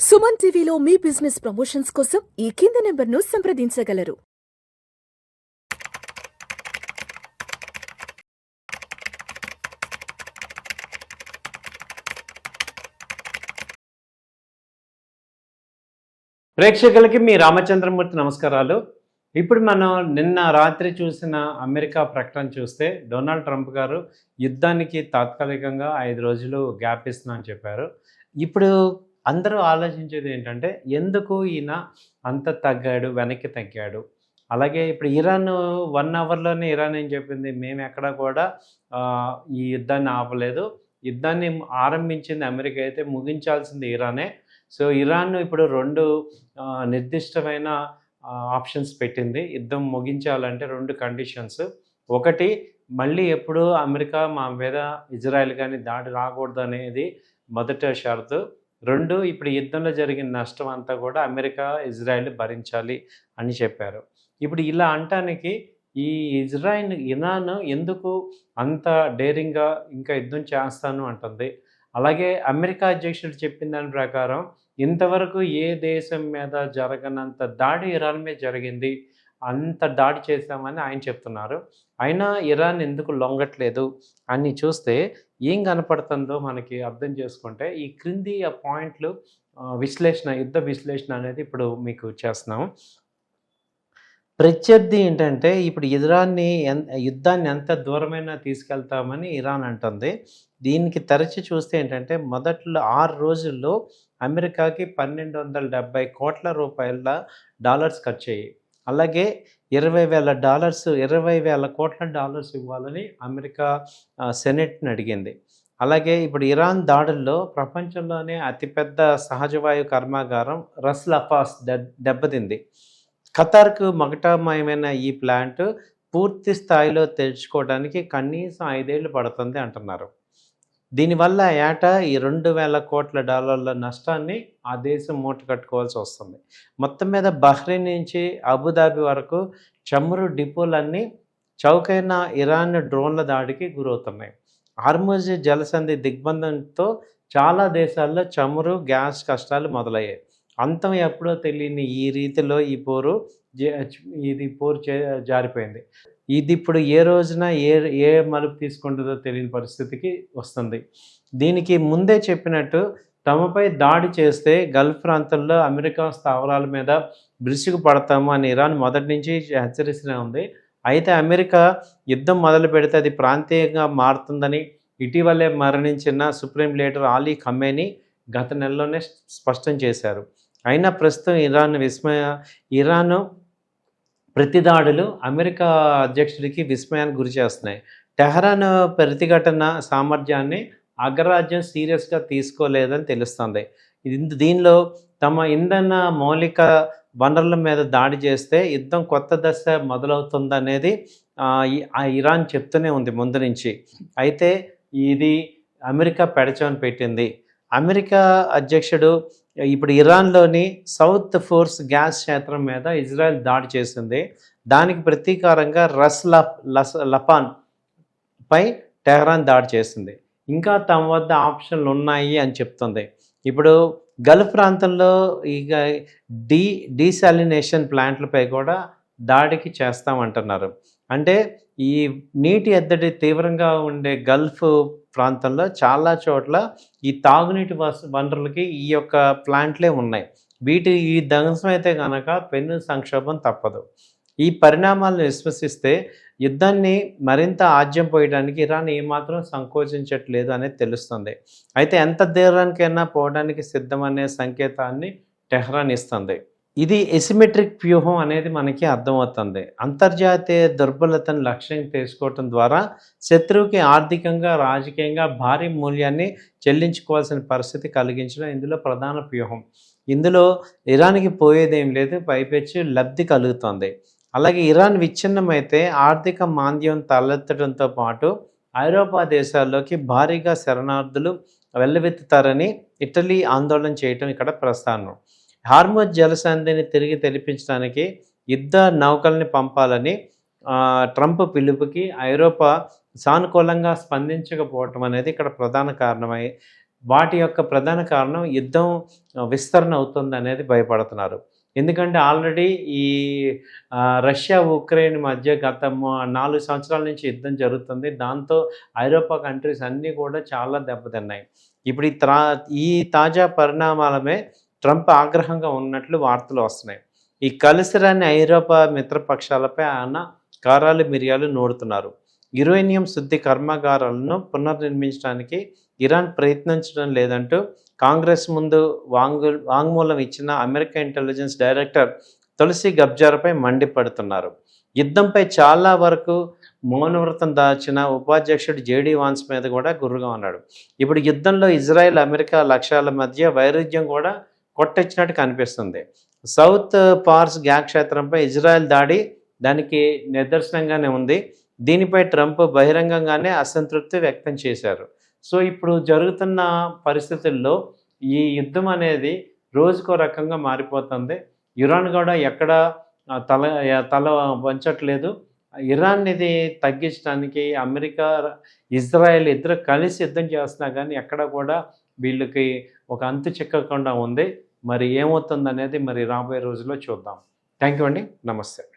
సుమన్ టీవీలో మీ business promotions కోసం ఈ కింది నెంబర్ను సంప్రదించగలరు. ప్రేక్షకులకి మీ రామచంద్రమూర్తి నమస్కారాలు. ఇప్పుడు మనం నిన్న రాత్రి చూసిన అమెరికా ప్రకటన చూస్తే డొనాల్డ్ ట్రంప్ గారు యుద్ధానికి తాత్కాలికంగా 5 రోజులు గ్యాప్ ఇస్తున్నా అని చెప్పారు. ఇప్పుడు అందరూ ఆలోచించేది ఏంటంటే ఎందుకు ఈయన అంత తగ్గాడు, వెనక్కి తగ్గాడు? అలాగే ఇప్పుడు ఇరాన్ 1 అవర్‌లోనే ఇరాన్ ఏం చెప్పింది, మేము ఎక్కడా కూడా ఈ యుద్ధాన్ని ఆపలేదు. యుద్ధాన్ని ఆరంభించింది అమెరికా అయితే ముగించాల్సింది ఇరానే. సో ఇరాన్ ఇప్పుడు 2 నిర్దిష్టమైన ఆప్షన్స్ పెట్టింది. యుద్ధం ముగించాలంటే 2 కండిషన్స్. ఒకటి, మళ్ళీ ఎప్పుడు అమెరికా మా మీద ఇజ్రాయెల్ కానీ దాడి రాకూడదు అనేది మొదట షరతు. 2, ఇప్పుడు యుద్ధంలో జరిగిన నష్టం అంతా కూడా అమెరికా, ఇజ్రాయెల్ భరించాలి అని చెప్పారు. ఇప్పుడు ఇలా అంటానికి ఈ ఇరాన్ ఎందుకు అంత డేరింగ్గా ఇంకా యుద్ధం చేస్తాను అంటుంది? అలాగే అమెరికా అధ్యక్షుడు చెప్పిన దాని ప్రకారం ఇంతవరకు ఏ దేశం మీద జరగనంత దాడి ఇరాన్ మీద జరిగింది, అంత దాడి చేశామని ఆయన చెప్తున్నారు. అయినా ఇరాన్ ఎందుకు లొంగట్లేదు అని చూస్తే ఏం కనపడుతుందో మనకి అర్థం చేసుకుంటే ఈ క్రింది ఆ పాయింట్లు యుద్ధ విశ్లేషణ అనేది ఇప్పుడు మీకు చేస్తున్నాం. ప్రత్యర్థి ఏంటంటే ఇప్పుడు యుద్ధాన్ని ఎంత దూరమైనా తీసుకెళ్తామని ఇరాన్ అంటుంది. దీనికి తరచి చూస్తే ఏంటంటే మొదట్లో 6 రోజుల్లో అమెరికాకి $1,270 కోట్ల డాలర్స్ ఖర్చయ్యాయి. అలాగే $20,000 కోట్ల డాలర్స్ ఇవ్వాలని అమెరికా సెనెట్ని అడిగింది. అలాగే ఇప్పుడు ఇరాన్ దాడుల్లో ప్రపంచంలోనే అతిపెద్ద సహజవాయు కర్మాగారం రస్ లఫాస్ దెబ్బతింది. ఖతార్కు మగటమయమైన ఈ ప్లాంట్ పూర్తి స్థాయిలో తెరుచుకోవడానికి కనీసం 5 ఏళ్ళు పడుతుంది అంటున్నారు. దీనివల్ల ఏటా ఈ $2,000 కోట్ల నష్టాన్ని ఆ దేశం మూట కట్టుకోవాల్సి వస్తుంది. మొత్తం మీద బహ్రెయిన్ నుంచి అబుదాబి వరకు చమురు డిపోలన్నీ చౌకైన ఇరాన్ డ్రోన్ల దాడికి గురవుతున్నాయి. హార్ముజ్ జలసంధి దిగ్బంధంతో చాలా దేశాల్లో చమురు, గ్యాస్ కష్టాలు మొదలయ్యాయి. అంతం ఎప్పుడో తెలియని ఈ రీతిలో ఈ పోరు జారిపోయింది. ఇది ఇప్పుడు ఏ రోజున ఏ మలుపు తీసుకుంటుందో తెలియని పరిస్థితికి వస్తుంది. దీనికి ముందే చెప్పినట్టు తమపై దాడి చేస్తే గల్ఫ్ ప్రాంతంలో అమెరికా స్థావరాల మీద విరుచుకు పడతాము అని ఇరాన్ మొదటి నుంచి హెచ్చరిస్తూనే ఉంది. అయితే అమెరికా యుద్ధం మొదలు పెడితే అది ప్రాంతీయంగా మారుతుందని ఇటీవలే మరణించిన సుప్రీం లీడర్ అలీ ఖమేనీ గత నెలలోనే స్పష్టం చేశారు. అయినా ప్రస్తుతం ఇరాన్ ప్రతిదాడులు అమెరికా అధ్యక్షుడికి విస్మయానికి గురి చేస్తున్నాయి. టెహరాన్ ప్రతిఘటన సామర్థ్యాన్ని అగ్రరాజ్యం సీరియస్గా తీసుకోలేదని తెలుస్తుంది. దీనిలో తమ ఇంధన మౌలిక వనరుల మీద దాడి చేస్తే యుద్ధం కొత్త దశ మొదలవుతుందనేది ఇరాన్ చెప్తూనే ఉంది ముందు నుంచి. అయితే ఇది అమెరికా పెడచమని పెట్టింది. అమెరికా అధ్యక్షుడు ఇప్పుడు ఇరాన్లోని సౌత్ ఫోర్స్ గ్యాస్ క్షేత్రం మీద ఇజ్రాయెల్ దాడి చేసింది. దానికి ప్రతీకారంగా లపాన్ పై టెహరాన్ దాడి చేసింది. ఇంకా తమ వద్ద ఆప్షన్లు ఉన్నాయి అని చెప్తుంది. ఇప్పుడు గల్ఫ్ ప్రాంతంలో ఇక డీసాలినేషన్ ప్లాంట్లపై కూడా దాడికి చేస్తామంటున్నారు. అంటే ఈ నీటి ఎద్దడి తీవ్రంగా ఉండే గల్ఫ్ ప్రాంతంలో చాలా చోట్ల ఈ తాగునీటి వనరులకి ఈ యొక్క ప్లాంట్లే ఉన్నాయి. ఈ ధ్వంసం అయితే కనుక పెను సంక్షోభం తప్పదు. ఈ పరిణామాలను విశ్వసిస్తే యుద్ధాన్ని మరింత ఆజ్యం పోయడానికి ఇరాన్ ఏమాత్రం సంకోచించట్లేదు అనేది తెలుస్తుంది. అయితే ఎంత దూరానికైనా పోవడానికి సిద్ధమనే సంకేతాన్ని టెహ్రాన్ ఇస్తుంది. ఇది ఎసిమెట్రిక్ వ్యూహం అనేది మనకి అర్థమవుతుంది. అంతర్జాతీయ దుర్బలతను లక్ష్యం చేసుకోవటం ద్వారా శత్రువుకి ఆర్థికంగా, రాజకీయంగా భారీ మూల్యాన్ని చెల్లించుకోవాల్సిన పరిస్థితి కలిగించడం ఇందులో ప్రధాన వ్యూహం. ఇందులో ఇరాన్కి పోయేదేం లేదు, పైపెచ్చు లబ్ధి కలుగుతుంది. అలాగే ఇరాన్ విచ్ఛిన్నమైతే ఆర్థిక మాంద్యం తలెత్తడంతో పాటు ఐరోపా దేశాల్లోకి భారీగా శరణార్థులు వెల్లువెత్తుతారని ఇటలీ ఆందోళన చేయటం ఇక్కడ ప్రస్థానం. హార్ముజ్ జలసంధిని తిరిగి తెరిపించడానికి యుద్ధ నౌకల్ని పంపాలని ట్రంప్ పిలుపుకి ఐరోపా సానుకూలంగా స్పందించకపోవటం అనేది ఇక్కడ ప్రధాన కారణమై వాటి యొక్క ప్రధాన కారణం యుద్ధం విస్తరణ అవుతుంది అనేది భయపడుతున్నారు. ఎందుకంటే ఆల్రెడీ ఈ రష్యా, ఉక్రెయిన్ మధ్య గత 4 సంవత్సరాల నుంచి యుద్ధం జరుగుతుంది. దాంతో ఐరోపా కంట్రీస్ అన్నీ కూడా చాలా దెబ్బతిన్నాయి. ఇప్పుడు ఈ తాజా పరిణామాలమే ట్రంప్ ఆగ్రహంగా ఉన్నట్లు వార్తలు వస్తున్నాయి. ఈ కలిసిరాని ఐరోపా మిత్రపక్షాలపై ఆయన కారాలు మిరియాలు నూరుతున్నారు. యురేనియం శుద్ధి కర్మాగారాలను పునర్నిర్మించడానికి ఇరాన్ ప్రయత్నించడం లేదంటూ కాంగ్రెస్ ముందు వాంగ్మూలం ఇచ్చిన అమెరికా ఇంటెలిజెన్స్ డైరెక్టర్ తులసి గబ్జార్పై మండిపడుతున్నారు. యుద్ధంపై చాలా వరకు మౌనవ్రతం దాచిన ఉపాధ్యక్షుడు జేడీ వాన్స్ మీద కూడా గుర్రుగా ఉన్నాడు. ఇప్పుడు యుద్ధంలో ఇజ్రాయెల్, అమెరికా లక్ష్యాల మధ్య వైరుధ్యం కూడా కొట్టొచ్చినట్టు కనిపిస్తుంది. సౌత్ పార్స్ క్షేత్రంపై ఇజ్రాయెల్ దాడి దానికి నిదర్శనంగానే ఉంది. దీనిపై ట్రంప్ బహిరంగంగానే అసంతృప్తి వ్యక్తం చేశారు. సో ఇప్పుడు జరుగుతున్న పరిస్థితుల్లో ఈ యుద్ధం అనేది రోజుకో రకంగా మారిపోతుంది. ఇరాన్ కూడా ఎక్కడ తల వంచట్లేదు. ఇరాన్ ఇది తగ్గించడానికి అమెరికా, ఇజ్రాయెల్ ఇద్దరు కలిసి యుద్ధం చేస్తున్నా కానీ ఎక్కడ కూడా వీళ్ళకి ఒక అంతు చిక్కకుండా ఉంది. మరి ఏమవుతుందనేది మరి రాబోయే రోజుల్లో చూద్దాం. థ్యాంక్ యూ అండి. నమస్తే.